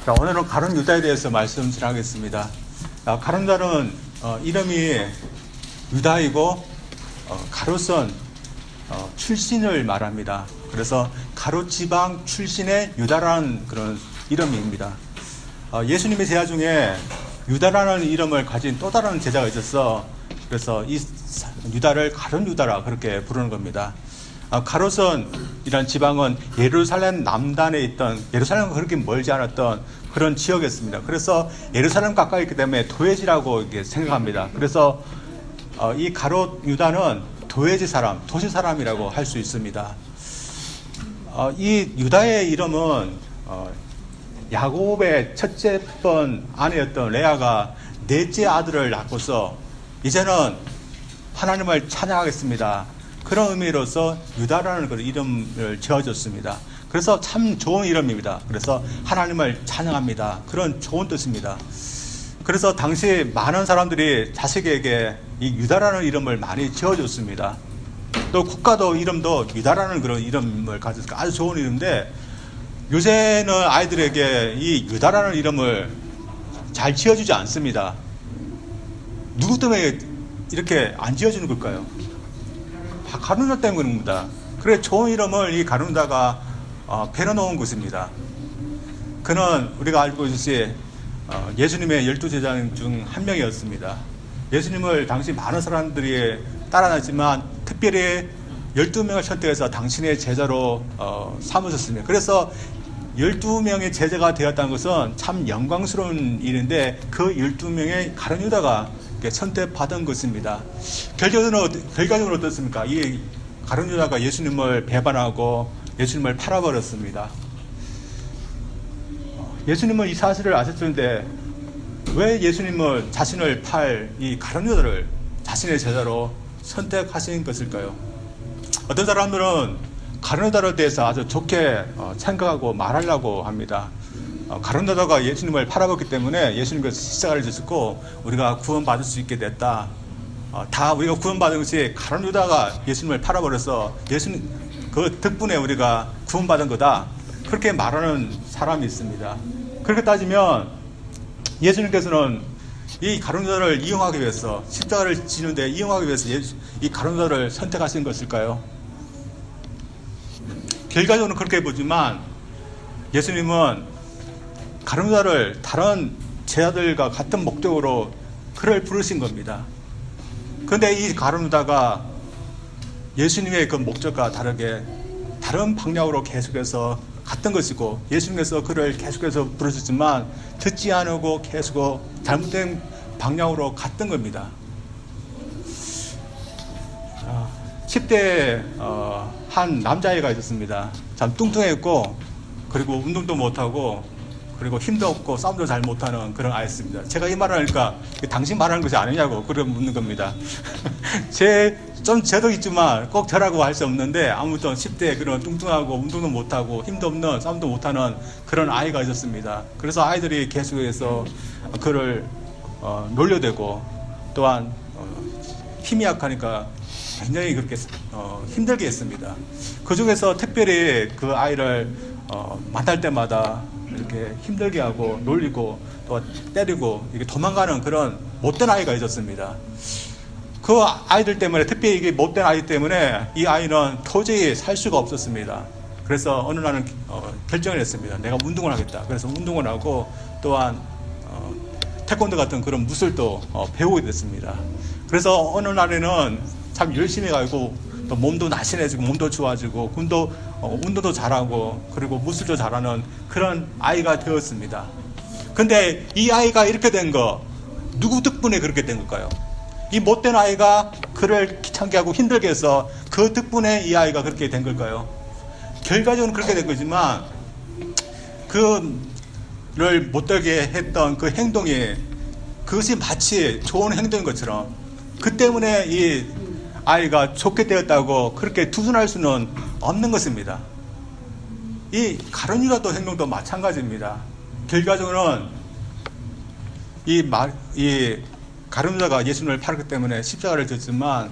자, 오늘은 가룟 유다에 대해서 말씀드리겠습니다. 가룟 유다는 이름이 유다이고 가롯은 출신을 말합니다. 그래서 가롯 지방 출신의 유다라는 그런 이름입니다. 예수님의 제자 중에 유다라는 이름을 가진 또 다른 제자가 있어서 그래서 이 유다를 가룟 유다라 그렇게 부르는 겁니다. 가롯은 이런 지방은 예루살렘 남단에 있던 예루살렘과 그렇게 멀지 않았던 그런 지역이었습니다. 그래서 예루살렘 가까이 있기 때문에 도회지라고 생각합니다. 그래서 이 가롯 유다는 도회지 사람, 도시 사람이라고 할 수 있습니다. 이 유다의 이름은 야곱의 첫째 번 아내였던 레아가 넷째 아들을 낳고서 이제는 하나님을 찬양하겠습니다. 그런 의미로서 유다라는 그런 이름을 지어줬습니다. 그래서 참 좋은 이름입니다. 그래서 하나님을 찬양합니다. 그런 좋은 뜻입니다. 그래서 당시 많은 사람들이 자식에게 이 유다라는 이름을 많이 지어줬습니다. 또 국가도 이름도 유다라는 그런 이름을 가졌으니까 아주 좋은 이름인데 요새는 아이들에게 이 유다라는 이름을 잘 지어주지 않습니다. 누구 때문에 이렇게 안 지어주는 걸까요? 가룟 유다 때문입니다. 그래 좋은 이름을 이 가룟 유다가 배려놓은 것입니다. 그는 우리가 알고 있듯이 예수님의 12제자 중 한 명이었습니다. 예수님을 당시 많은 사람들이 따라다녔지만 특별히 12명을 선택해서 당신의 제자로 삼으셨습니다. 그래서 12명의 제자가 되었다는 것은 참 영광스러운 일인데 그 12명의 가룟 유다가 선택받은 것입니다. 결과적으로 어떻습니까? 이 가룟 유다가 예수님을 배반하고 예수님을 팔아버렸습니다. 예수님은 이 사실을 아셨는데 왜 예수님을 자신을 팔 이 가룟 유다를 자신의 제자로 선택하신 것일까요? 어떤 사람들은 가룟 유다에 대해서 아주 좋게 생각하고 말하려고 합니다. 가룟 유다가 예수님을 팔아먹기 때문에 예수님께서 십자가를 지셨고 우리가 구원받을 수 있게 됐다. 다 우리가 구원받은 것이 가룟 유다가 예수님을 팔아버려서 예수님 그 덕분에 우리가 구원받은 거다. 그렇게 말하는 사람이 있습니다. 그렇게 따지면 예수님께서는 이 가룟 유다를 이용하기 위해서 십자가를 지는데 이용하기 위해서 이 가룟 유다를 선택하신 것일까요? 결과적으로는 그렇게 보지만 예수님은 가룟 유다를 다른 제자들과 같은 목적으로 그를 부르신 겁니다. 그런데 이 가룟 유다가 예수님의 그 목적과 다르게 다른 방향으로 계속해서 갔던 것이고 예수님께서 그를 계속해서 부르셨지만 듣지 않고 계속 잘못된 방향으로 갔던 겁니다. 10대에 한 남자아이가 있었습니다. 참 뚱뚱했고 그리고 운동도 못하고 그리고 힘도 없고 싸움도 잘 못하는 그런 아이였습니다. 제가 이 말을 하니까 당신 말하는 것이 아니냐고 그런 묻는 겁니다. 저도 있지만 꼭 저라고 할 수 없는데 아무튼 10대에 그런 뚱뚱하고 운동도 못하고 힘도 없는 싸움도 못하는 그런 아이가 있었습니다. 그래서 아이들이 계속해서 그를 놀려대고 또한 힘이 약하니까 굉장히 그렇게 힘들게 했습니다. 그 중에서 특별히 그 아이를 만날 때마다 이렇게 힘들게 하고 놀리고 또 때리고 이렇게 도망가는 그런 못된 아이가 있었습니다. 그 아이들 때문에 특별히 이게 못된 아이 때문에 이 아이는 도저히 살 수가 없었습니다. 그래서 어느 날은 결정을 했습니다. 내가 운동을 하겠다. 그래서 운동을 하고 또한 태권도 같은 그런 무술도 배우게 됐습니다. 그래서 어느 날에는 참 열심히 가고 또 몸도 날씬해지고 몸도 좋아지고 운동도 잘하고 그리고 무술도 잘하는 그런 아이가 되었습니다. 근데 이 아이가 이렇게 된 거 누구 덕분에 그렇게 된 걸까요? 이 못된 아이가 그를 귀찮게 하고 힘들게 해서 그 덕분에 이 아이가 그렇게 된 걸까요? 결과적으로 그렇게 된 거지만 그를 못되게 했던 그 행동이 그것이 마치 좋은 행동인 것처럼 그 때문에 이 아이가 좋게 되었다고 그렇게 투순할 수는 없는 것입니다. 이 가룟 유다도 행동도 마찬가지입니다. 결과적으로는 이 가룟 유다가 예수님을 팔았기 때문에 십자가를 졌지만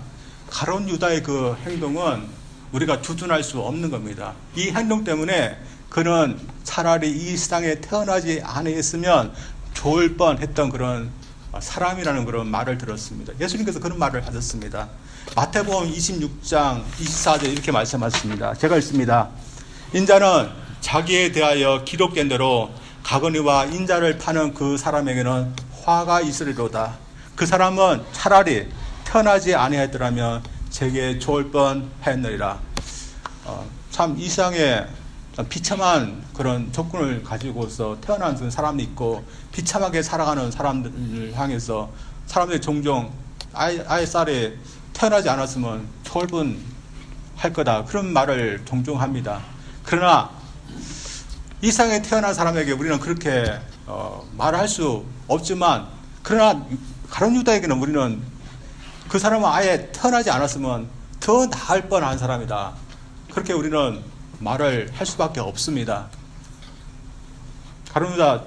가룟 유다의 그 행동은 우리가 투순할 수 없는 겁니다. 이 행동 때문에 그는 차라리 이 세상에 태어나지 아니했으면 좋을 뻔했던 그런 사람이라는 그런 말을 들었습니다. 예수님께서 그런 말을 하셨습니다. 마태복음 26장 24절 이렇게 말씀하셨습니다. 제가 읽습니다. 인자는 자기에 대하여 기록된 대로 가거니와 인자를 파는 그 사람에게는 화가 있으리로다. 그 사람은 차라리 태어나지 아니했더라면 제게 좋을 뻔했느니라. 참 이 세상에 비참한 그런 조건을 가지고서 태어난 사람이 있고 비참하게 살아가는 사람들을 향해서 사람들이 종종 아예 쌀에 태어나지 않았으면 좋을 뻔할 거다 그런 말을 종종 합니다. 그러나 이 세상에 태어난 사람에게 우리는 그렇게 말할 수 없지만 그러나 가룟 유다에게는 우리는 그 사람은 아예 태어나지 않았으면 더 나을 뻔한 사람이다. 그렇게 우리는 말을 할 수밖에 없습니다. 가룟 유다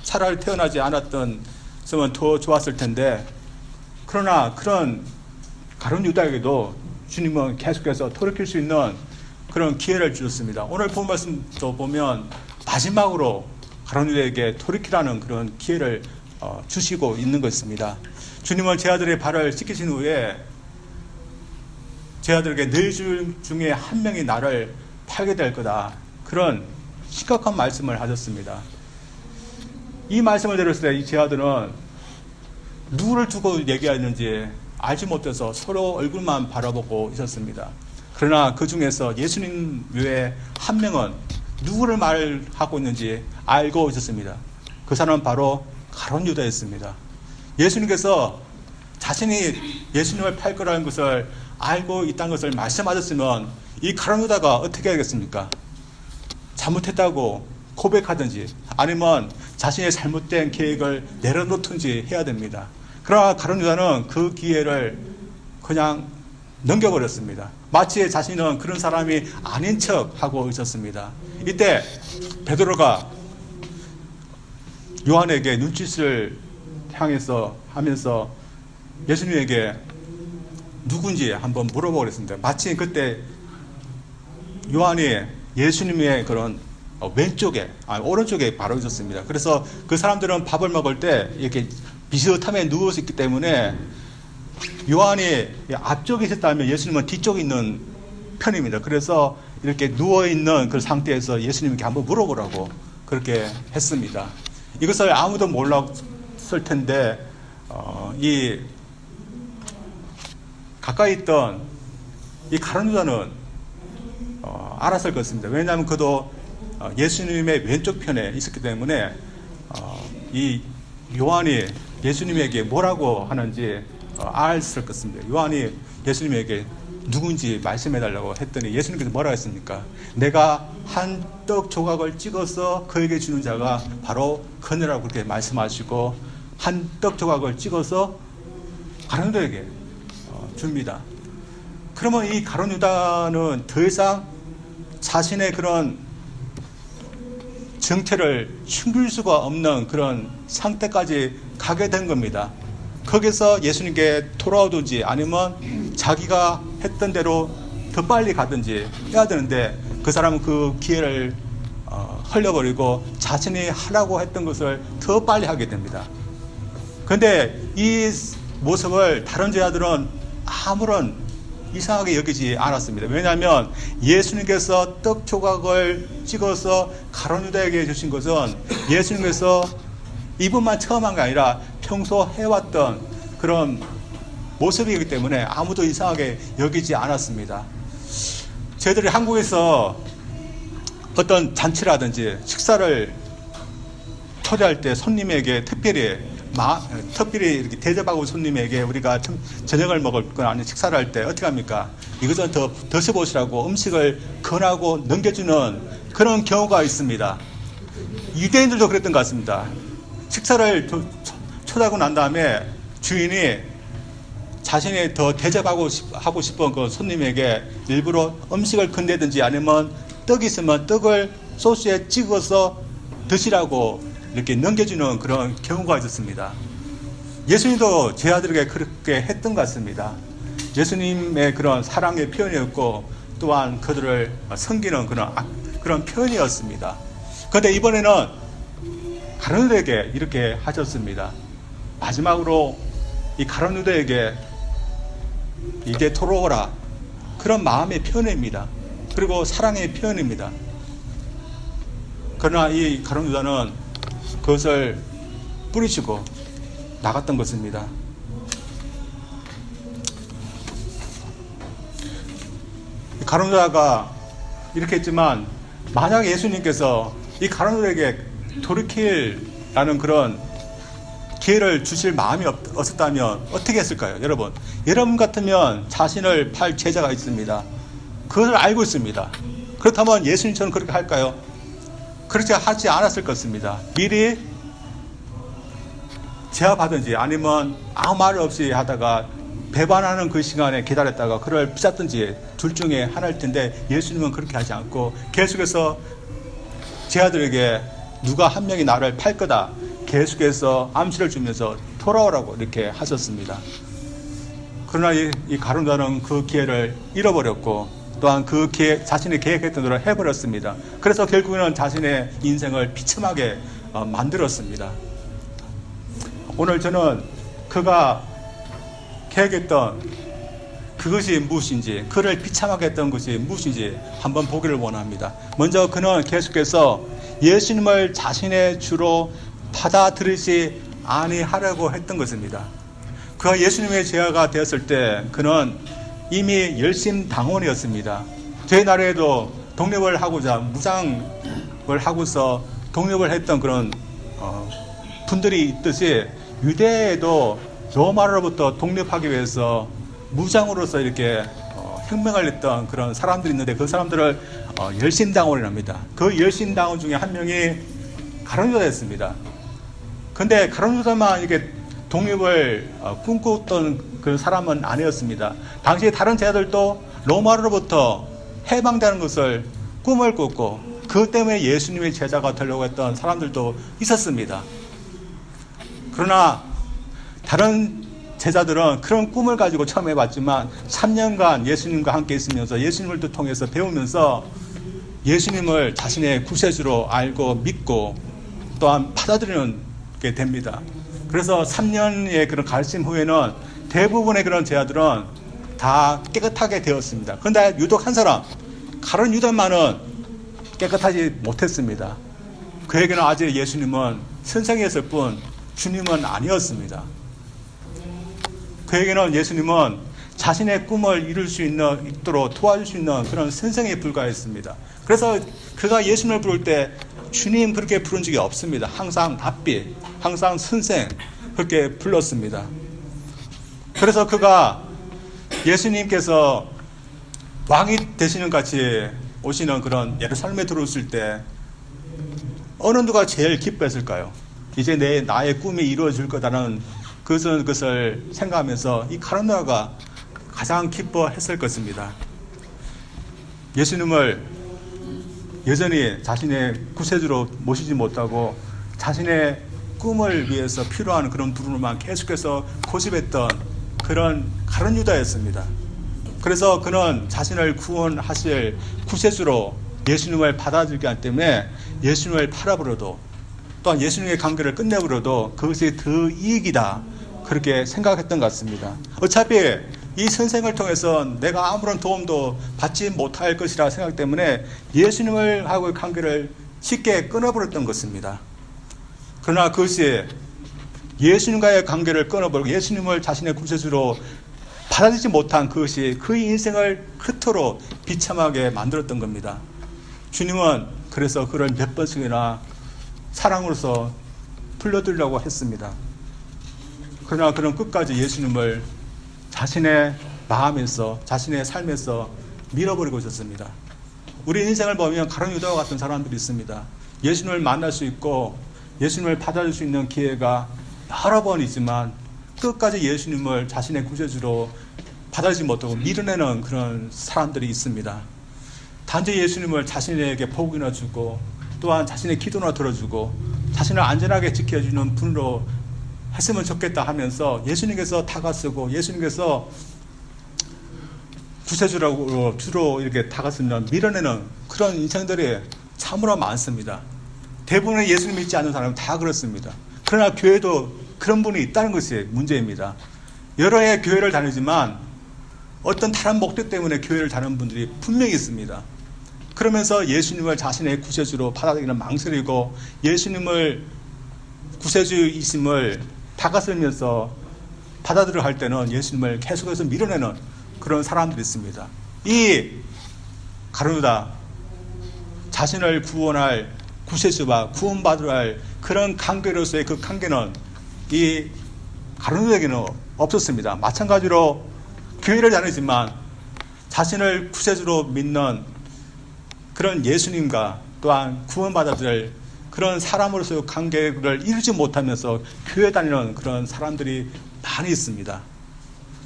차라리 태어나지 않았던 으면 더 좋았을 텐데 그러나 그런 가룟 유다에게도 주님은 계속해서 돌이킬 수 있는 그런 기회를 주셨습니다. 오늘 본 말씀도 보면 마지막으로 가룟 유다에게 돌이키라는 그런 기회를 주시고 있는 것입니다. 주님은 제 아들의 발을 씻기신 후에 제 아들에게 너희 중에 한 명이 나를 팔게 될 거다. 그런 심각한 말씀을 하셨습니다. 이 말씀을 들었을 때 이 제 아들은 누구를 두고 얘기하는지 알지 못해서 서로 얼굴만 바라보고 있었습니다. 그러나 그 중에서 예수님 외에 한 명은 누구를 말하고 있는지 알고 있었습니다. 그 사람은 바로 가룟 유다였습니다. 예수님께서 자신이 예수님을 팔 거라는 것을 알고 있다는 것을 말씀하셨으면 이 가룟 유다가 어떻게 하겠습니까? 잘못했다고 고백하든지 아니면 자신의 잘못된 계획을 내려놓든지 해야 됩니다. 그러나 가룟 유다는 그 기회를 그냥 넘겨버렸습니다. 마치 자신은 그런 사람이 아닌 척하고 있었습니다. 이때 베드로가 요한에게 눈짓을 향해서 하면서 예수님에게 누군지 한번 물어보겠습니다. 마치 그때 요한이 예수님의 그런 왼쪽에, 오른쪽에 바로 있었습니다. 그래서 그 사람들은 밥을 먹을 때 이렇게 비슷하게 누워서 있기 때문에 요한이 앞쪽에 있었다면 예수님은 뒤쪽에 있는 편입니다. 그래서 이렇게 누워있는 그 상태에서 예수님께 한번 물어보라고 그렇게 했습니다. 이것을 아무도 몰랐을 텐데, 이 가까이 있던 이 가룟 유다는 알았을 것입니다. 왜냐하면 그도 예수님의 왼쪽 편에 있었기 때문에 이 요한이 예수님에게 뭐라고 하는지 알았을 것입니다. 요한이 예수님에게 누군지 말씀해달라고 했더니 예수님께서 뭐라고 했습니까? 내가 한 떡 조각을 찍어서 그에게 주는 자가 바로 그네라고 그렇게 말씀하시고 한 떡 조각을 찍어서 가룟 유다에게 줍니다. 그러면 이 가룟 유다는 더 이상 자신의 그런 정체를 숨길 수가 없는 그런 상태까지 가게 된 겁니다. 거기서 예수님께 돌아오든지 아니면 자기가 했던 대로 더 빨리 가든지 해야 되는데 그 사람은 그 기회를 흘려버리고 자신이 하라고 했던 것을 더 빨리 하게 됩니다. 그런데 이 모습을 다른 제자들은 아무런 이상하게 여기지 않았습니다. 왜냐하면 예수님께서 떡 조각을 찍어서 가룟 유다에게 주신 것은 예수님께서 이분만 처음 한 게 아니라 평소 해왔던 그런 모습이기 때문에 아무도 이상하게 여기지 않았습니다. 저희들이 한국에서 어떤 잔치라든지 식사를 초대할 때 손님에게 특별히 이렇게 대접하고 손님에게 우리가 저녁을 먹을 건 아닌 식사를 할 때 어떻게 합니까? 이것은 더 드셔보시라고 음식을 권하고 넘겨주는 그런 경우가 있습니다. 유대인들도 그랬던 것 같습니다. 식사를 초대하고 난 다음에 주인이 자신이 더 대접하고 싶은 그 손님에게 일부러 음식을 건네든지 아니면 떡이 있으면 떡을 소스에 찍어서 드시라고 이렇게 넘겨주는 그런 경우가 있었습니다. 예수님도 제 아들에게 그렇게 했던 것 같습니다. 예수님의 그런 사랑의 표현이었고 또한 그들을 섬기는 그런 그런 표현이었습니다. 그런데 이번에는 가룟 유다에게 이렇게 하셨습니다. 마지막으로 이 가룟 유다에게 이제 돌아오라, 그런 마음의 표현입니다. 그리고 사랑의 표현입니다. 그러나 이 가룟 유다는 그것을 뿌리치고 나갔던 것입니다. 가룟 유다가 이렇게 했지만, 만약 예수님께서 이 가룟 유다에게 돌이킬라는 그런 기회를 주실 마음이 없었다면 어떻게 했을까요? 여러분 같으면 자신을 팔 제자가 있습니다. 그것을 알고 있습니다. 그렇다면 예수님처럼 그렇게 할까요? 그렇게 하지 않았을 것입니다. 미리 제압하든지 아니면 아무 말 없이 하다가 배반하는 그 시간에 기다렸다가 그를 붙잡든지 둘 중에 하나일 텐데, 예수님은 그렇게 하지 않고 계속해서 제자들에게 누가 한 명이 나를 팔 거다 계속해서 암시를 주면서 돌아오라고 이렇게 하셨습니다. 그러나 이 가룟 유다는 그 기회를 잃어버렸고, 또한 그 기회, 자신이 계획했던 대로 해버렸습니다. 그래서 결국에는 자신의 인생을 비참하게 만들었습니다. 오늘 저는 그가 계획했던 그것이 무엇인지, 그를 비참하게 했던 것이 무엇인지 한번 보기를 원합니다. 먼저 그는 계속해서 예수님을 자신의 주로 받아들이지 아니하려고 했던 것입니다. 그가 예수님의 제자가 되었을 때 그는 이미 열심당원이었습니다. 제 나라에도 독립을 하고자 무장을 하고서 독립을 했던 그런 분들이 있듯이, 유대에도 로마로부터 독립하기 위해서 무장으로서 이렇게 혁명을 했던 그런 사람들이 있는데, 그 사람들을 열심당원이랍니다. 그 열심당원 중에 한 명이 가룟 유다였습니다. 근데 가룟 유다만 이렇게 독립을 꿈꿨던 그 사람은 아니었습니다. 당시 다른 제자들도 로마로부터 해방되는 것을 꿈을 꿨고, 그 때문에 예수님의 제자가 되려고 했던 사람들도 있었습니다. 그러나 다른 제자들은 그런 꿈을 가지고 처음 해봤지만 3년간 예수님과 함께 있으면서 예수님을 통해서 배우면서 예수님을 자신의 구세주로 알고 믿고 또한 받아들이게 됩니다. 그래서 3년의 그런 가르침 후에는 대부분의 그런 제자들은 다 깨끗하게 되었습니다. 그런데 유독 한 사람, 가룟 유다만은 깨끗하지 못했습니다. 그에게는 아직 예수님은 선생이었을 뿐 주님은 아니었습니다. 그에게는 예수님은 자신의 꿈을 이룰 수 있도록 도와줄 수 있는 그런 선생에 불과했습니다. 그래서 그가 예수님을 부를 때 주님 그렇게 부른 적이 없습니다. 항상 랍비, 항상 선생 그렇게 불렀습니다. 그래서 그가 예수님께서 왕이 되시는 같이 오시는 그런 예루살렘에 들어오실 때 어느 누가 제일 기뻐했을까요? 이제 나의 꿈이 이루어질 거다는 그것을 생각하면서 이 가룟 유다가 가장 기뻐했을 것입니다. 예수님을 여전히 자신의 구세주로 모시지 못하고 자신의 꿈을 위해서 필요한 그런 부분만 계속해서 고집했던 그런 가룟 유다였습니다. 그래서 그는 자신을 구원하실 구세주로 예수님을 받아들이기 때문에 예수님을 팔아버려도 또한 예수님의 관계를 끝내버려도 그것이 더 이익이다 그렇게 생각했던 것 같습니다. 어차피 이 선생을 통해서 내가 아무런 도움도 받지 못할 것이라 생각 때문에 예수님을 하고의 관계를 쉽게 끊어버렸던 것입니다. 그러나 그것이 예수님과의 관계를 끊어버리고 예수님을 자신의 구세주로 받아들이지 못한 그것이 그의 인생을 그토록 비참하게 만들었던 겁니다. 주님은 그래서 그를 몇 번씩이나 사랑으로서 불러들이려고 했습니다. 그러나 그는 끝까지 예수님을 자신의 마음에서 자신의 삶에서 밀어버리고 있었습니다. 우리 인생을 보면 가룟 유다와 같은 사람들이 있습니다. 예수님을 만날 수 있고 예수님을 받아줄 수 있는 기회가 여러 번 있지만 끝까지 예수님을 자신의 구세주로 받아들이지 못하고 밀어내는 그런 사람들이 있습니다. 단지 예수님을 자신에게 복이나 주고 또한 자신의 기도나 들어주고 자신을 안전하게 지켜주는 분으로 했으면 좋겠다 하면서 예수님께서 다가서고 예수님께서 구세주라고 주로 이렇게 다가서면 밀어내는 그런 인생들이 참으로 많습니다. 대부분의 예수님 믿지 않는 사람은 다 그렇습니다. 그러나 교회도 그런 분이 있다는 것이 문제입니다. 여러 해 교회를 다니지만 어떤 다른 목적 때문에 교회를 다니는 분들이 분명히 있습니다. 그러면서 예수님을 자신의 구세주로 받아들이는 망설이고 예수님을 구세주이심을 다가서면서 받아들여 할 때는 예수님을 계속해서 밀어내는 그런 사람들이 있습니다. 이 가룟유다 자신을 구원할 구세주와 구원받으려 할 그런 관계로서의 그 관계는 이 가룟유다에게는 없었습니다. 마찬가지로 교회를 다니지만 자신을 구세주로 믿는 그런 예수님과 또한 구원받아야 될 그런 사람으로서의 관계를 이루지 못하면서 교회 다니는 그런 사람들이 많이 있습니다.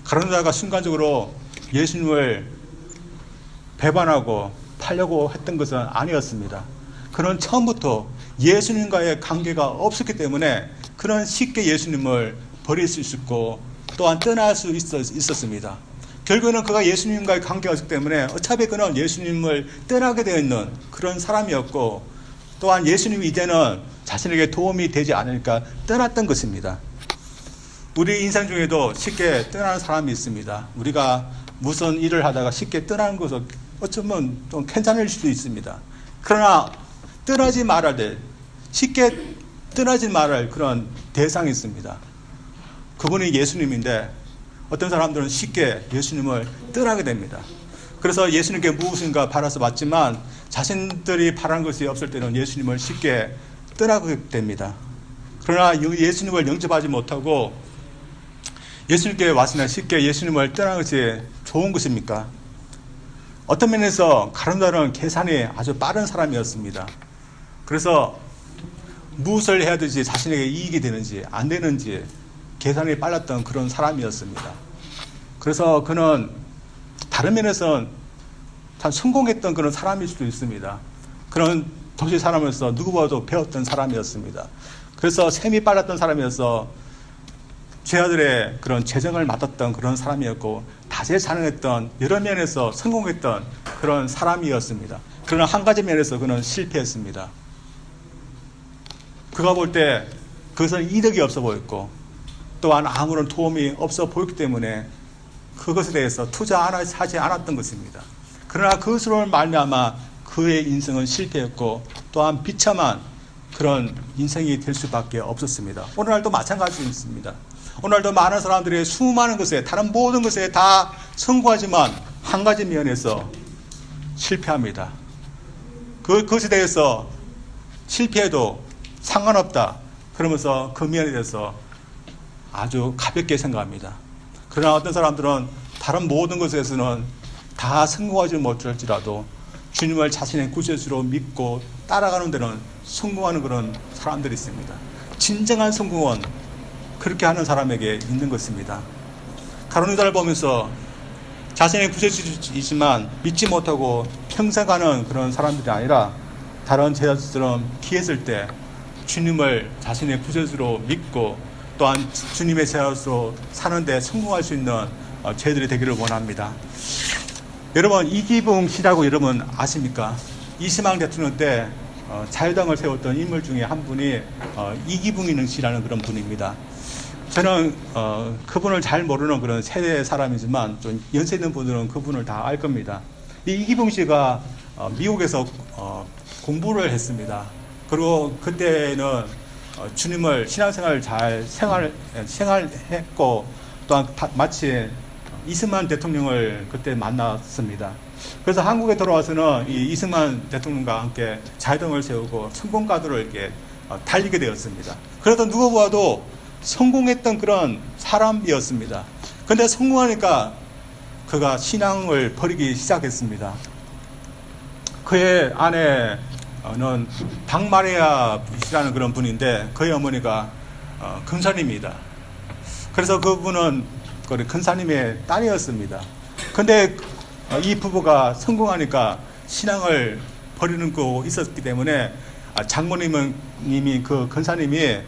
가룟유다가 순간적으로 예수님을 배반하고 팔려고 했던 것은 아니었습니다. 그는 처음부터 예수님과의 관계가 없었기 때문에 그는 쉽게 예수님을 버릴 수 있었고 또한 떠날 수 있었습니다. 결국에는 그가 예수님과의 관계가 없기 때문에 어차피 그는 예수님을 떠나게 되어 있는 그런 사람이었고 또한 예수님이 이제는 자신에게 도움이 되지 않으니까 떠났던 것입니다. 우리 인생 중에도 쉽게 떠나는 사람이 있습니다. 우리가 무슨 일을 하다가 쉽게 떠나는 것은 어쩌면 좀 괜찮을 수도 있습니다. 그러나 떠나지 말아야 될, 쉽게 떠나지 말아야 그런 대상이 있습니다. 그분이 예수님인데 어떤 사람들은 쉽게 예수님을 떠나게 됩니다. 그래서 예수님께 무엇인가 바라서 받지만 자신들이 바라는 것이 없을 때는 예수님을 쉽게 떠나게 됩니다. 그러나 예수님을 영접하지 못하고 예수님께 왔으나 쉽게 예수님을 떠나는 것이 좋은 것입니까? 어떤 면에서 가룟유다는 계산이 아주 빠른 사람이었습니다. 그래서 무엇을 해야 되지 자신에게 이익이 되는지 안 되는지 계산이 빨랐던 그런 사람이었습니다. 그래서 그는 다른 면에서는 참 성공했던 그런 사람일 수도 있습니다. 그런 도시 사람으로서 누구보다도 배웠던 사람이었습니다. 그래서 셈이 빨랐던 사람이어서 죄아들의 그런 재정을 맡았던 그런 사람이었고 다재다능했던 여러 면에서 성공했던 그런 사람이었습니다. 그러나 한 가지 면에서 그는 실패했습니다. 그가 볼 때 그것은 이득이 없어 보였고 또한 아무런 도움이 없어 보였기 때문에 그것에 대해서 투자하지 않았던 것입니다. 그러나 그것으로 말미암아 그의 인생은 실패했고 또한 비참한 그런 인생이 될 수밖에 없었습니다. 오늘날도 마찬가지입니다. 오늘날도 많은 사람들이 수많은 것에 다른 모든 것에 다 성공하지만 한 가지 면에서 실패합니다. 그것에 대해서 실패해도 상관없다 그러면서 그 면에 대해서 아주 가볍게 생각합니다. 그러나 어떤 사람들은 다른 모든 것에서는 다 성공하지 못할지라도 주님을 자신의 구세주로 믿고 따라가는 데는 성공하는 그런 사람들이 있습니다. 진정한 성공은 그렇게 하는 사람에게 있는 것입니다. 가룟유다를 보면서 자신의 구세주이지만 믿지 못하고 평생 가는 그런 사람들이 아니라 다른 제자들처럼 기했을 때 주님을 자신의 구세주로 믿고 또한 주님의 제자로 사는데 성공할 수 있는 제자들이 되기를 원합니다. 여러분 이기붕 씨라고 여러분 아십니까? 이승만 대통령 때 자유당을 세웠던 인물 중에 한 분이 이기붕 씨라는 그런 분입니다. 저는 그분을 잘 모르는 그런 세대 사람이지만 좀 연세 있는 분들은 그분을 다 알 겁니다. 이 이기붕 씨가 미국에서 공부를 했습니다. 그리고 그때는 주님을 신앙생활을 잘 생활했고 또한 마치 이승만 대통령을 그때 만났습니다. 그래서 한국에 돌아와서는 이 이승만 대통령과 함께 자유당을 세우고 성공가도를 이렇게 달리게 되었습니다. 그래도 누가 보아도 성공했던 그런 사람이었습니다. 그런데 성공하니까 그가 신앙을 버리기 시작했습니다. 그의 아내는 박마리아이라는 그런 분인데 그의 어머니가 근사님입니다. 그래서 그분은 근사님의 딸이었습니다. 근데 이 부부가 성공하니까 신앙을 버리는 거 있었기 때문에 장모님이 그 근사님이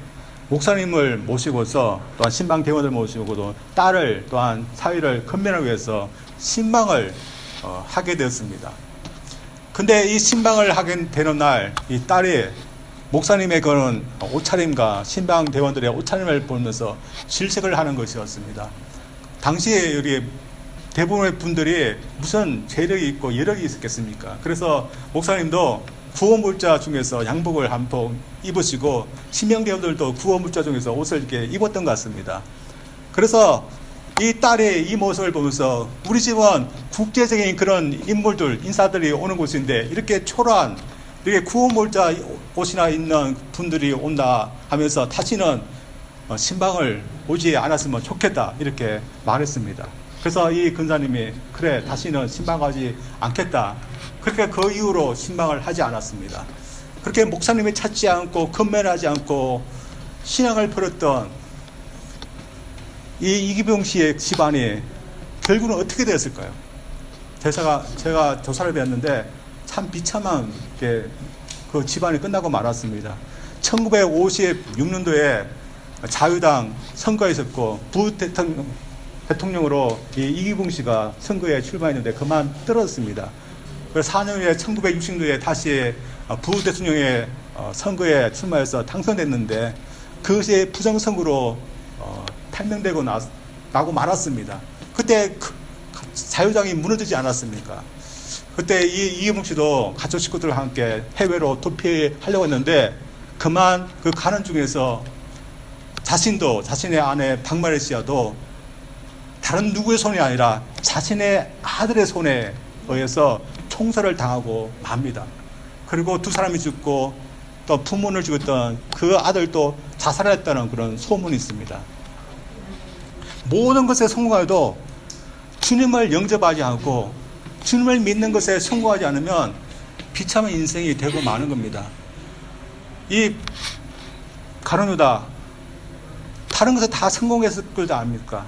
목사님을 모시고서 또한 신방 대원을 모시고도 딸을 또한 사위를 건면하기 위해서 신방을 하게 되었습니다. 근데 이 신방을 하게 되는 날 이 딸이 목사님의 그런 옷차림과 신방 대원들의 옷차림을 보면서 질색을 하는 것이었습니다. 당시에 여기 대부분의 분들이 무슨 재력이 있고 여력이 있었겠습니까? 그래서 목사님도 구호물자 중에서 양복을 한 복 입으시고 신명대원들도 구호물자 중에서 옷을 이렇게 입었던 것 같습니다. 그래서 이 딸의 이 모습을 보면서 우리 집은 국제적인 그런 인물들, 인사들이 오는 곳인데 이렇게 초라한 이렇게 구호물자 옷이나 있는 분들이 온다 하면서 다시는 신방을 오지 않았으면 좋겠다 이렇게 말했습니다. 그래서 이 근사님이 그래 다시는 신방하지 않겠다. 그렇게 그 이후로 신방을 하지 않았습니다. 그렇게 목사님이 찾지 않고 건면하지 않고 신앙을 버렸던 이 이기병 씨의 집안이 결국은 어떻게 되었을까요? 제가 조사를 배웠는데 참 비참한 그 집안이 끝나고 말았습니다. 1956년도에 자유당 선거에 있었고 부대통령으로 이기붕 씨가 선거에 출마했는데 그만 떨어졌습니다. 그래서 4년 후에 1960년도에 다시 부대통령의 선거에 출마해서 당선됐는데 그것이 부정선거로 탈명되고 나고 말았습니다. 그때 자유당이 무너지지 않았습니까? 그때 이기붕 씨도 가족 식구들과 함께 해외로 도피하려고 했는데 그만 그 가는 중에서 자신도 자신의 아내 박마리 씨와도 다른 누구의 손이 아니라 자신의 아들의 손에 의해서 총살을 당하고 맙니다. 그리고 두 사람이 죽고 또 부모를 죽였던 그 아들도 자살했다는 그런 소문이 있습니다. 모든 것에 성공해도 주님을 영접하지 않고 주님을 믿는 것에 성공하지 않으면 비참한 인생이 되고 마는 겁니다. 이 가룟 유다 다른 것에 다 성공했을 걸 아닙니까?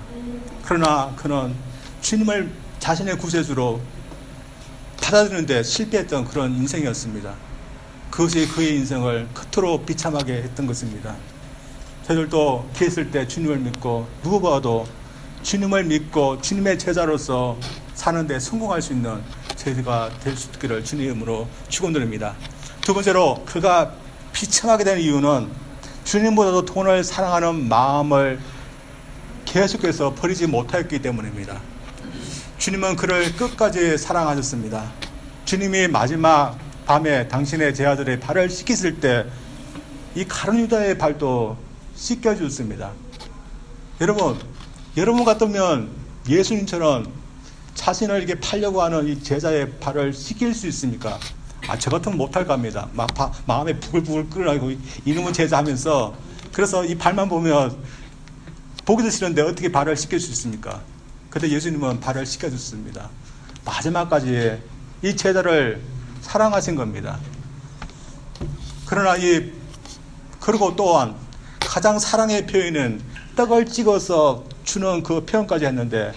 그러나 그는 주님을 자신의 구세주로 받아들이는데 실패했던 그런 인생이었습니다. 그것이 그의 인생을 끝으로 비참하게 했던 것입니다. 저희들도 기했을 때 주님을 믿고 누구보다도 주님을 믿고 주님의 제자로서 사는데 성공할 수 있는 저희가 될 수 있기를 주님으로 축원드립니다. 두 번째로 그가 비참하게 된 이유는 주님보다도 돈을 사랑하는 마음을 계속해서 버리지 못했기 때문입니다. 주님은 그를 끝까지 사랑하셨습니다. 주님이 마지막 밤에 당신의 제자들의 발을 씻기실 때 이 가룟 유다의 발도 씻겨주셨습니다. 여러분 같으면 예수님처럼 자신을 이렇게 팔려고 하는 이 제자의 발을 씻길 수 있습니까? 저 같으면 못할 겁니다. 마음에 부글부글 끓어나고 이놈의 제자 하면서 그래서 이 발만 보면 보기도 싫은데 어떻게 발을 씻길 수 있습니까? 근데 예수님은 발을 씻겨줬습니다. 마지막까지 이 제자를 사랑하신 겁니다. 그러나 그리고 또한 가장 사랑의 표현은 떡을 찍어서 주는 그 표현까지 했는데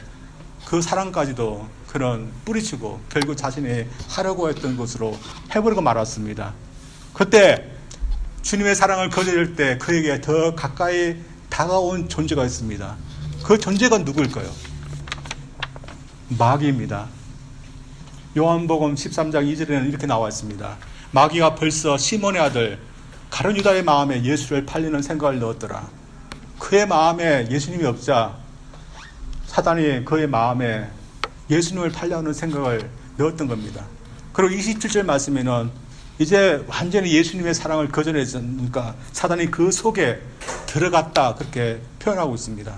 그 사랑까지도 그는 뿌리치고 결국 자신이 하려고 했던 것으로 해버리고 말았습니다. 그때 주님의 사랑을 거절할 때 그에게 더 가까이 다가온 존재가 있습니다. 그 존재가 누구일까요? 마귀입니다. 요한복음 13장 2절에는 이렇게 나와 있습니다. 마귀가 벌써 시몬의 아들 가룟 유다의 마음에 예수를 팔리는 생각을 넣었더라. 그의 마음에 예수님이 없자 사단이 그의 마음에 예수님을 팔려는 생각을 넣었던 겁니다. 그리고 27절 말씀에는 이제 완전히 예수님의 사랑을 거절했으니까 사단이 그 속에 들어갔다 그렇게 표현하고 있습니다.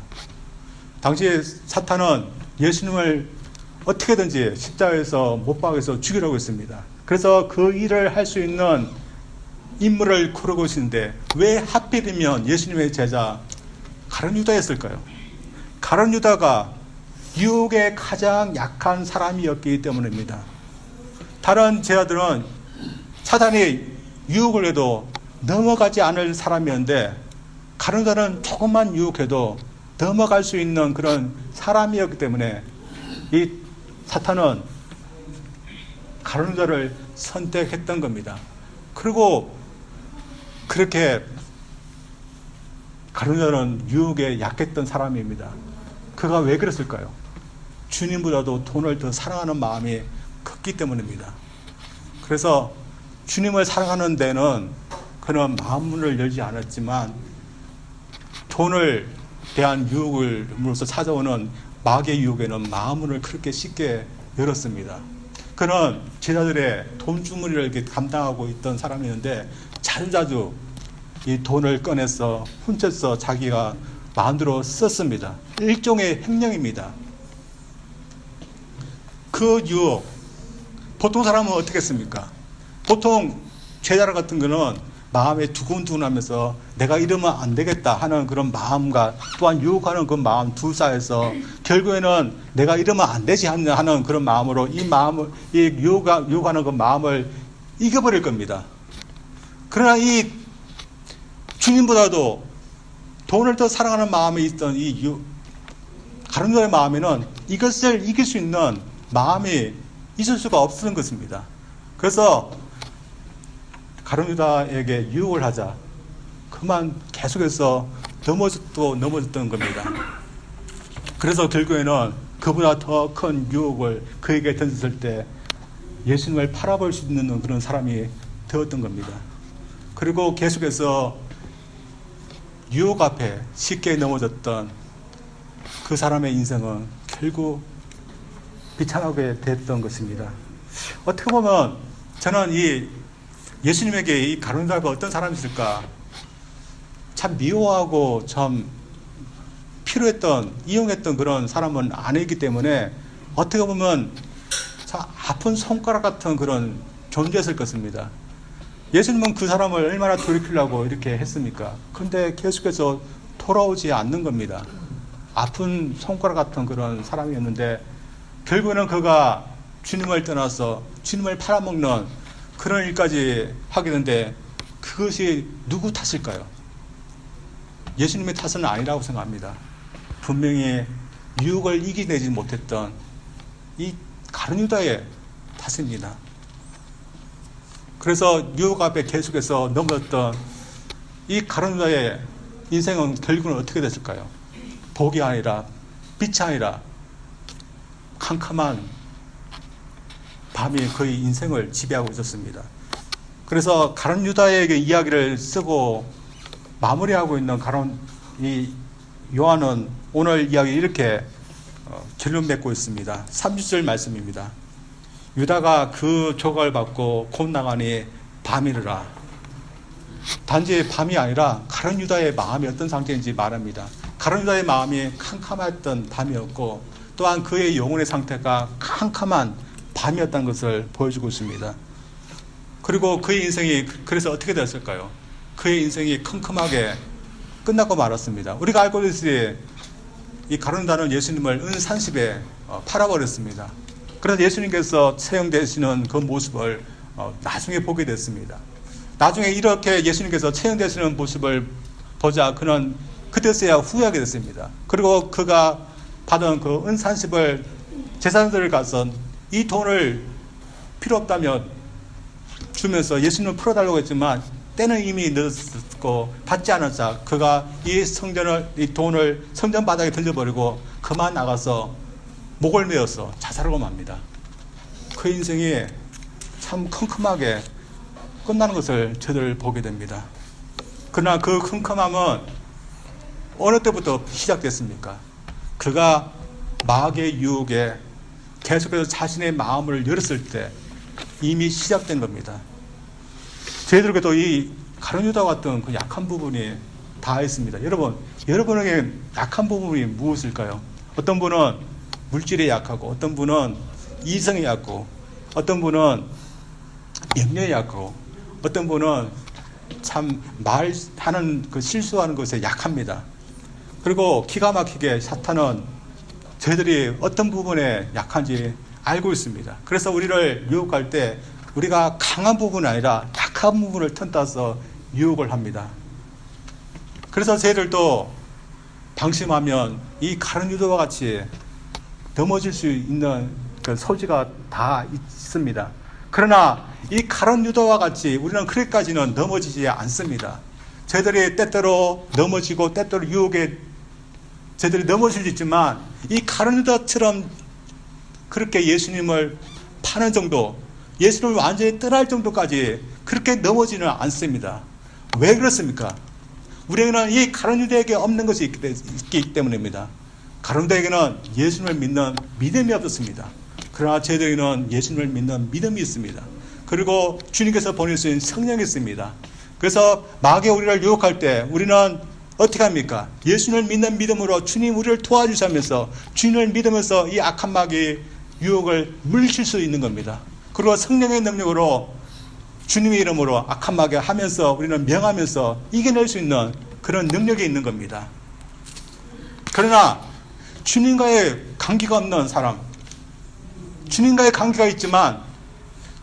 당시에 사탄은 예수님을 어떻게든지 십자가에서 못 박아서 죽이려고 했습니다. 그래서 그 일을 할 수 있는 인물을 고르고 있는데 왜 하필이면 예수님의 제자 가룟 유다였을까요? 가룟 유다가 유혹에 가장 약한 사람이었기 때문입니다. 다른 제자들은 사단이 유혹을 해도 넘어가지 않을 사람이었는데 가룟 유다는 조금만 유혹해도 넘어갈 수 있는 그런 사람이었기 때문에 이 사탄은 가룟 유다를 선택했던 겁니다. 그리고 그렇게 가룟 유다는 유혹에 약했던 사람입니다. 그가 왜 그랬을까요? 주님보다도 돈을 더 사랑하는 마음이 컸기 때문입니다. 그래서 주님을 사랑하는 데는 그는 마음문을 열지 않았지만 돈을 대한 유혹으로서 찾아오는 마귀의 유혹에는 마음문을 그렇게 쉽게 열었습니다. 그는 제자들의 돈 주머니를 이렇게 감당하고 있던 사람이었는데 자주자주 이 돈을 꺼내서 훔쳐서 자기가 마음대로 썼습니다. 일종의 횡령입니다. 그 유혹, 보통 사람은 어떻게 했습니까? 보통 제자 같은 거는 마음에 두근두근하면서 내가 이러면 안 되겠다 하는 그런 마음과 또한 유혹하는 그 마음 둘사이에서 결국에는 내가 이러면 안 되지 하는 그런 마음으로 이 유혹하는 그 마음을 이겨버릴 겁니다. 그러나 이 주님보다도 돈을 더 사랑하는 마음이 있던 이 가룟 유다의 마음에는 이것을 이길 수 있는 마음이 있을 수가 없는 것입니다. 그래서 가룟 유다에게 유혹을 하자 그만 계속해서 넘어졌던 겁니다. 그래서 결국에는 그보다 더 큰 유혹을 그에게 던졌을 때 예수님을 팔아볼 수 있는 그런 사람이 되었던 겁니다. 그리고 계속해서 유혹 앞에 쉽게 넘어졌던 그 사람의 인생은 결국 비참하게 됐던 것입니다. 어떻게 보면 저는 이 예수님에게 이 가룟 유다가 어떤 사람이었을까 참 미워하고 참 필요했던 이용했던 그런 사람은 아니기 때문에 어떻게 보면 참 아픈 손가락 같은 그런 존재였을 것입니다. 예수님은 그 사람을 얼마나 돌이키려고 이렇게 했습니까? 그런데 계속해서 돌아오지 않는 겁니다. 아픈 손가락 같은 그런 사람이었는데 결국에는 그가 주님을 떠나서 주님을 팔아먹는 그런 일까지 하게 되는데 그것이 누구 탓일까요? 예수님의 탓은 아니라고 생각합니다. 분명히 유혹을 이겨내지 못했던 이 가룟 유다의 탓입니다. 그래서 유혹 앞에 계속해서 넘어졌던 이 가룟 유다의 인생은 결국은 어떻게 됐을까요? 복이 아니라 빛이 아니라 캄캄한 밤이 그의 인생을 지배하고 있었습니다. 그래서 가룟 유다에게 이야기를 쓰고 마무리하고 있는 이 요한은 오늘 이야기 이렇게 결론 맺고 있습니다. 30절 말씀입니다. 유다가 그 조각을 받고 곧 나가니 밤이르라. 단지 밤이 아니라 가룟 유다의 마음이 어떤 상태인지 말합니다. 가룟 유다의 마음이 캄캄했던 밤이었고 또한 그의 영혼의 상태가 캄캄한 밤이었다는 것을 보여주고 있습니다. 그리고 그의 인생이 그래서 어떻게 되었을까요? 그의 인생이 컴컴하게 끝나고 말았습니다. 우리가 알고 있듯이 이 가룟 유다는 예수님을 은산십에 팔아버렸습니다. 그래서 예수님께서 처형되시는 그 모습을 나중에 보게 됐습니다. 나중에 이렇게 예수님께서 처형되시는 모습을 보자 그는 그때서야 후회하게 됐습니다. 그리고 그가 받은 그 은산십을 제사장들을 가서 이 돈을 필요 없다면 주면서 예수님을 풀어달라고 했지만 때는 이미 늦었고 받지 않았자 그가 이 돈을 성전 바닥에 던져버리고 그만 나가서 목을 메어서 자살하고 맙니다. 그 인생이 참 컴컴하게 끝나는 것을 저들 보게 됩니다. 그러나 그 컴컴함은 어느 때부터 시작됐습니까? 그가 마귀의 유혹에 계속해서 자신의 마음을 열었을 때 이미 시작된 겁니다. 저희들에게도 이 가룟 유다 같은 그 약한 부분이 다 있습니다. 여러분에게 약한 부분이 무엇일까요? 어떤 분은 물질에 약하고, 어떤 분은 이성에 약하고, 어떤 분은 명예에 약하고, 어떤 분은 참 말하는 그 실수하는 것에 약합니다. 그리고 기가 막히게 사탄은 저희들이 어떤 부분에 약한지 알고 있습니다. 그래서 우리를 유혹할 때 우리가 강한 부분이 아니라 약한 부분을 틈타서 유혹을 합니다. 그래서 저희들도 방심하면 이 가룟 유다와 같이 넘어질 수 있는 그 소지가 다 있습니다. 그러나 이 가룟 유다와 같이 우리는 그렇게까지는 넘어지지 않습니다. 저희들이 때때로 넘어지고 때때로 유혹에 저희들이 넘어질 수 있지만 이 가룟 유다처럼 그렇게 예수님을 파는 정도, 예수님을 완전히 떠날 정도까지 그렇게 넘어지는 않습니다. 왜 그렇습니까? 우리에게는 이 가룟 유다에게 없는 것이 있기 때문입니다. 가룟 유다에게는 예수님을 믿는 믿음이 없었습니다. 그러나 저희들에게는 예수님을 믿는 믿음이 있습니다. 그리고 주님께서 보내주신 성령이 있습니다. 그래서 마귀가 우리를 유혹할 때 우리는 어떻게 합니까? 예수님을 믿는 믿음으로 주님 우리를 도와주시면서 주님을 믿으면서 이 악한 마귀의 유혹을 물리칠 수 있는 겁니다. 그리고 성령의 능력으로 주님의 이름으로 악한 마귀를 하면서 우리는 명하면서 이겨낼 수 있는 그런 능력이 있는 겁니다. 그러나 주님과의 관계가 없는 사람, 주님과의 관계가 있지만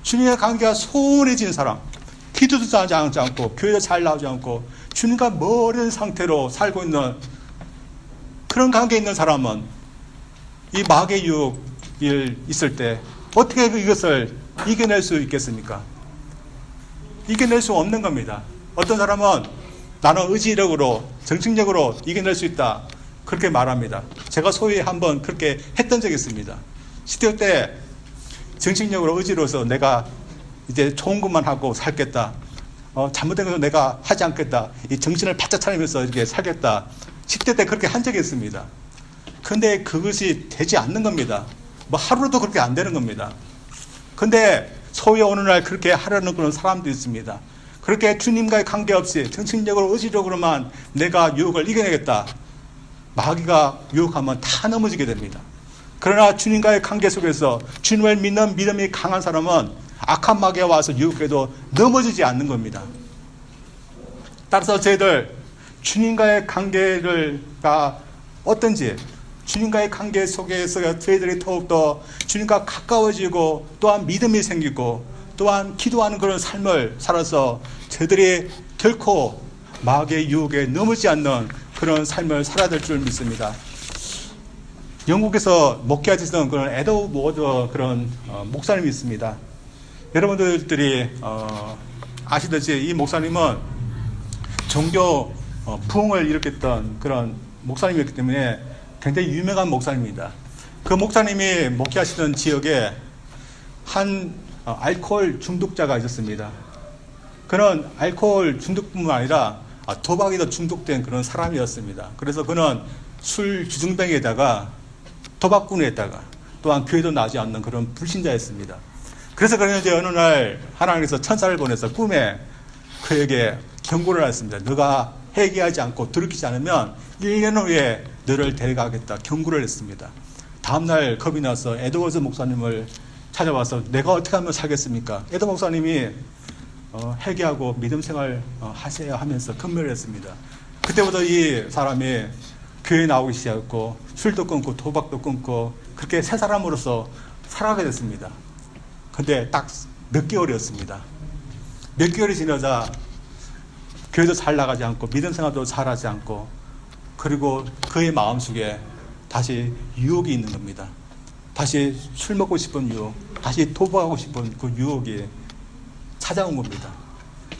주님의 관계가 소원해진 사람, 기도도 하지 않고 교회도 잘 나오지 않고 주님과 멀은 상태로 살고 있는 그런 관계에 있는 사람은 이 마귀의 유혹이 있을 때 어떻게 이것을 이겨낼 수 있겠습니까? 이겨낼 수 없는 겁니다. 어떤 사람은 나는 의지력으로 정신력으로 이겨낼 수 있다 그렇게 말합니다. 제가 소위 한번 그렇게 했던 적이 있습니다. 10대 때 정신력으로 의지로서 내가 이제 좋은 것만 하고 살겠다. 잘못된 것은 내가 하지 않겠다. 이 정신을 바짝 차리면서 이렇게 살겠다. 10대 때 그렇게 한 적이 있습니다. 근데 그것이 되지 않는 겁니다. 뭐 하루도 그렇게 안 되는 겁니다. 근데 소위 어느 날 그렇게 하려는 그런 사람도 있습니다. 그렇게 주님과의 관계없이 정신력으로 의지력으로만 내가 유혹을 이겨내겠다. 마귀가 유혹하면 다 넘어지게 됩니다. 그러나 주님과의 관계 속에서 주님을 믿는 믿음이 강한 사람은 악한 마귀가 와서 유혹해도 넘어지지 않는 겁니다. 따라서 저희들 주님과의 관계가 어떤지, 주님과의 관계 속에서 저희들이 더욱더 주님과 가까워지고 또한 믿음이 생기고 또한 기도하는 그런 삶을 살아서 저희들이 결코 마귀의 유혹에 넘어지지 않는 그런 삶을 살아야 될 줄 믿습니다. 영국에서 목회하시던 그런 에드워드 모어 그런 목사님이 있습니다. 여러분들이 아시듯이 이 목사님은 종교 부흥을 일으켰던 그런 목사님이었기 때문에 굉장히 유명한 목사님입니다. 그 목사님이 목회하시던 지역에 한 알코올 중독자가 있었습니다. 그는 알코올 중독뿐만 아니라 도박에도 중독된 그런 사람이었습니다. 그래서 그는 술 주정뱅이에다가 도박꾼에다가 또한 교회도 나지 않는 그런 불신자였습니다. 그래서 그는 이제 어느 날 하나님께서 천사를 보내서 꿈에 그에게 경고를 했습니다. 너가 회개하지 않고 돌이키지 않으면 1년 후에 너를 데려가겠다 경고를 했습니다. 다음날 겁이 나서 에드워드 목사님을 찾아와서 내가 어떻게 하면 살겠습니까? 에드워드 목사님이 회개하고 믿음 생활 하세요 하면서 금멸을 했습니다. 그때부터 이 사람이 교회에 나오기 시작했고 술도 끊고 도박도 끊고 그렇게 새 사람으로서 살아가게 됐습니다. 근데 딱 몇 개월이었습니다. 몇 개월이 지나자 교회도 잘 나가지 않고 믿음 생활도 잘하지 않고 그리고 그의 마음속에 다시 유혹이 있는 겁니다. 다시 술 먹고 싶은 유혹, 다시 도박하고 싶은 그 유혹이 찾아온 겁니다.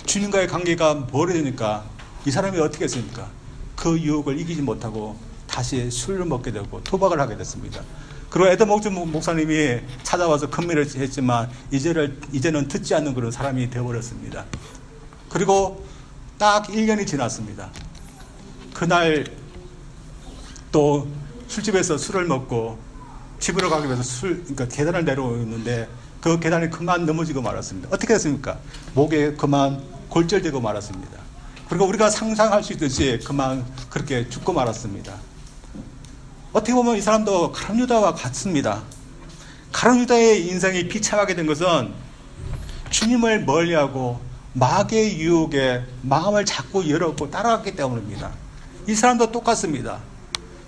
주님과의 관계가 멀어지니까 이 사람이 어떻게 했습니까? 그 유혹을 이기지 못하고 다시 술을 먹게 되고 도박을 하게 됐습니다. 그리고 에드워드 목사님이 찾아와서 큰매를 했지만 이제는 듣지 않는 그런 사람이 되어버렸습니다. 그리고 딱 1년이 지났습니다. 그날 또 술집에서 술을 먹고 집으로 가기 위해서 그러니까 계단을 내려오는데 그 계단이 그만 넘어지고 말았습니다. 어떻게 됐습니까? 목에 그만 골절되고 말았습니다. 그리고 우리가 상상할 수 있듯이 그만 그렇게 죽고 말았습니다. 어떻게 보면 이 사람도 가룟 유다와 같습니다. 가룟 유다의 인생이 비참하게 된 것은 주님을 멀리하고 마귀의 유혹에 마음을 자꾸 열었고 따라갔기 때문입니다. 이 사람도 똑같습니다.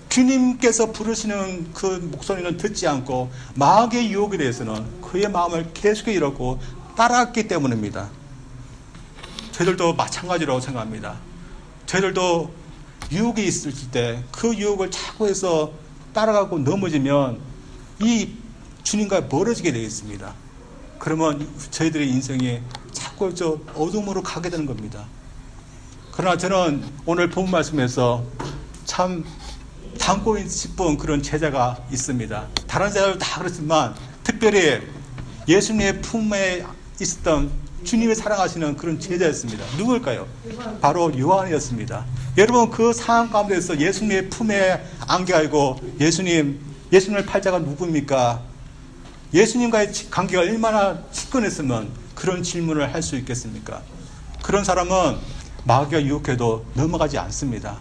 주님께서 부르시는 그 목소리는 듣지 않고 마귀의 유혹에 대해서는 그의 마음을 계속 열었고 따라갔기 때문입니다. 저희들도 마찬가지라고 생각합니다. 저희들도 유혹이 있을 때 그 유혹을 자꾸 해서 따라가고 넘어지면 이 주님과 멀어지게 되겠습니다. 그러면 저희들의 인생이 자꾸 어둠으로 가게 되는 겁니다. 그러나 저는 오늘 본 말씀에서 참 담고 싶은 그런 제자가 있습니다. 다른 제자들 다 그렇지만 특별히 예수님의 품에 있었던 주님이 사랑하시는 그런 제자였습니다. 누굴까요? 바로 요한이었습니다. 여러분, 그 상황 가운데서 예수님의 품에 안겨있고 예수님을 팔자가 누굽니까? 예수님과의 관계가 얼마나 친근했으면 그런 질문을 할 수 있겠습니까? 그런 사람은 마귀가 유혹해도 넘어가지 않습니다.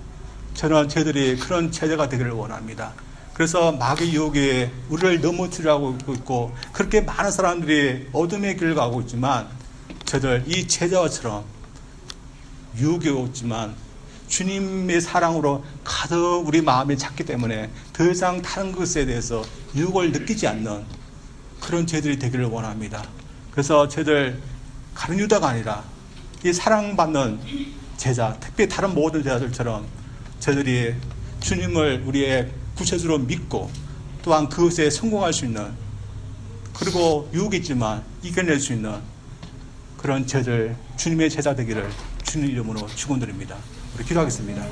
저는 저희들이 그런 제자가 되기를 원합니다. 그래서 마귀 유혹이 우리를 넘어뜨리고 있고 그렇게 많은 사람들이 어둠의 길을 가고 있지만 저들 이 제자처럼 유혹이 오지만 주님의 사랑으로 가득 우리 마음이 찼기 때문에 더 이상 다른 것에 대해서 유혹을 느끼지 않는 그런 제자들이 되기를 원합니다. 그래서 저희들 가룟 유다가 아니라 이 사랑받는 제자, 특히 다른 모든 제자들처럼 저희들이 주님을 우리의 구세주로 믿고 또한 그것에 성공할 수 있는, 그리고 유혹이 있지만 이겨낼 수 있는 그런 제자들, 주님의 제자 되기를 주님 이름으로 축원드립니다. 우리 기도하겠습니다.